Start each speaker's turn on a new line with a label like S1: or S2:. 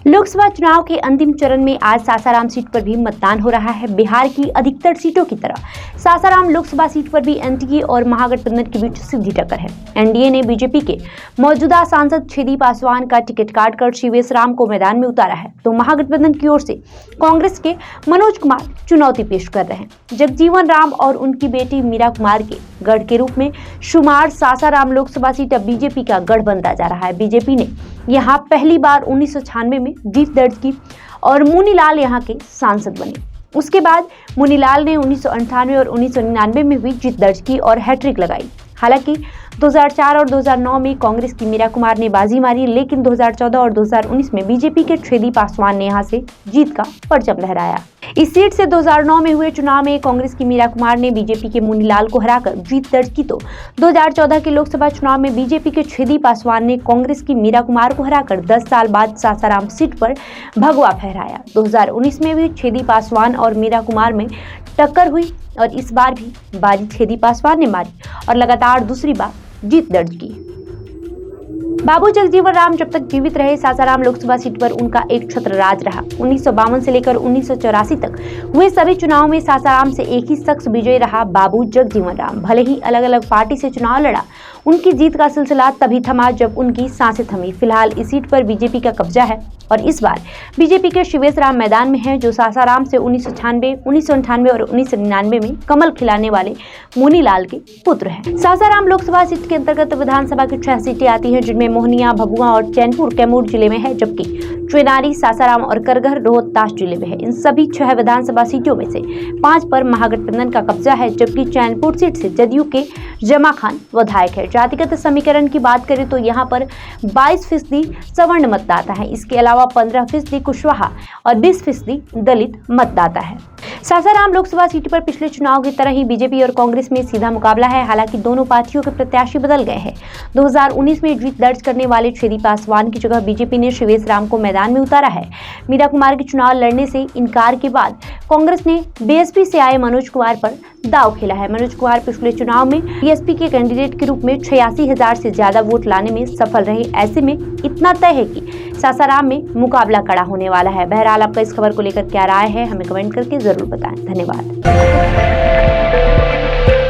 S1: लोकसभा चुनाव के अंतिम चरण में आज सासाराम सीट पर भी मतदान हो रहा है। बिहार की अधिकतर सीटों की तरह सासाराम लोकसभा सीट पर भी एनडीए और महागठबंधन के बीच सीधी टक्कर है। एनडीए ने बीजेपी के मौजूदा सांसद छेदी पासवान का टिकट काटकर शिवेश राम को मैदान में उतारा है, तो महागठबंधन की ओर से कांग्रेस के मनोज कुमार चुनौती पेश कर रहे हैं। जगजीवन राम और उनकी बेटी मीरा कुमार के गढ़ के रूप में शुमार सासाराम लोकसभा सीट अब बीजेपी का गढ़ बनता जा रहा है। बीजेपी ने यहां पहली बार 1996 में जीत दर्ज की और मुनीलाल यहां के सांसद बने। उसके बाद मुनीलाल ने 1998 और 1999 में भी जीत दर्ज की और हैट्रिक लगाई। हालांकि 2004 और 2009 में कांग्रेस की मीरा कुमार ने बाजी मारी, लेकिन 2014 और 2019 में बीजेपी के छेदी पासवान ने यहां से जीत का परचम लहराया। इस सीट से 2009 में हुए चुनाव में कांग्रेस की मीरा कुमार ने बीजेपी के मुनीलाल को हराकर जीत दर्ज की, तो 2014 के लोकसभा चुनाव में बीजेपी के छेदी पासवान ने कांग्रेस की मीरा कुमार को हराकर 10 साल बाद सासाराम सीट पर भगवा फहराया। 2019 में भी छेदी पासवान और मीरा कुमार में टक्कर हुई और इस बार भी बाजी छेदी पासवान ने मारी और लगातार दूसरी बार जीत दर्ज की। बाबू जगजीवन राम जब तक जीवित रहे, सासाराम लोकसभा सीट पर उनका एक छत्र राज रहा। 1952 से लेकर 1984 तक हुए सभी चुनाव में सासाराम से एक ही शख्स विजयी रहा, बाबू जगजीवन राम। भले ही अलग अलग पार्टी से चुनाव लड़ा, उनकी जीत का सिलसिला तभी थमा जब उनकी सांसें थमी। फिलहाल इस सीट पर बीजेपी का कब्जा है और इस बार बीजेपी के शिवेश राम मैदान में हैं, जो सासाराम से 1996, 1998 और 1999 में कमल खिलाने वाले मुनीलाल के पुत्र हैं। सासाराम लोकसभा सीट के अंतर्गत विधानसभा की 6 सीटें आती हैं, जिनमें मोहनिया, भभुआ और चैनपुर कैमूर जिले में है, जबकि चुनारी, सासाराम और करगहर रोहतास जिले में है। इन सभी 6 विधानसभा सीटों में से 5 पर महागठबंधन का कब्जा है, जबकि चैनपुर सीट से जदयू के जमा खान विधायक है। जातिगत समीकरण की बात करें तो यहाँ पर 22% सवर्ण मतदाता है। इसके अलावा 15% कुशवाहा और 20% दलित मतदाता है। सासाराम लोकसभा सीट पर पिछले चुनाव की तरह ही बीजेपी और कांग्रेस में सीधा मुकाबला है। हालांकि दोनों पार्टियों के प्रत्याशी बदल गए हैं। 2019 में जीत दर्ज करने वाले छेदी पासवान की जगह बीजेपी ने शिवेश राम को मैदान में उतारा है। मीरा कुमार के चुनाव लड़ने से इनकार के बाद कांग्रेस ने बीएसपी से आए मनोज कुमार पर दांव खेला है। मनोज कुमार पिछले चुनाव में बीएसपी के कैंडिडेट के रूप में 86,000 से ज्यादा वोट लाने में सफल रहे। ऐसे में इतना तय है कि सासाराम में मुकाबला कड़ा होने वाला है। बहरहाल आपका इस खबर को लेकर क्या राय है, हमें कमेंट करके जरूर बताएं। धन्यवाद।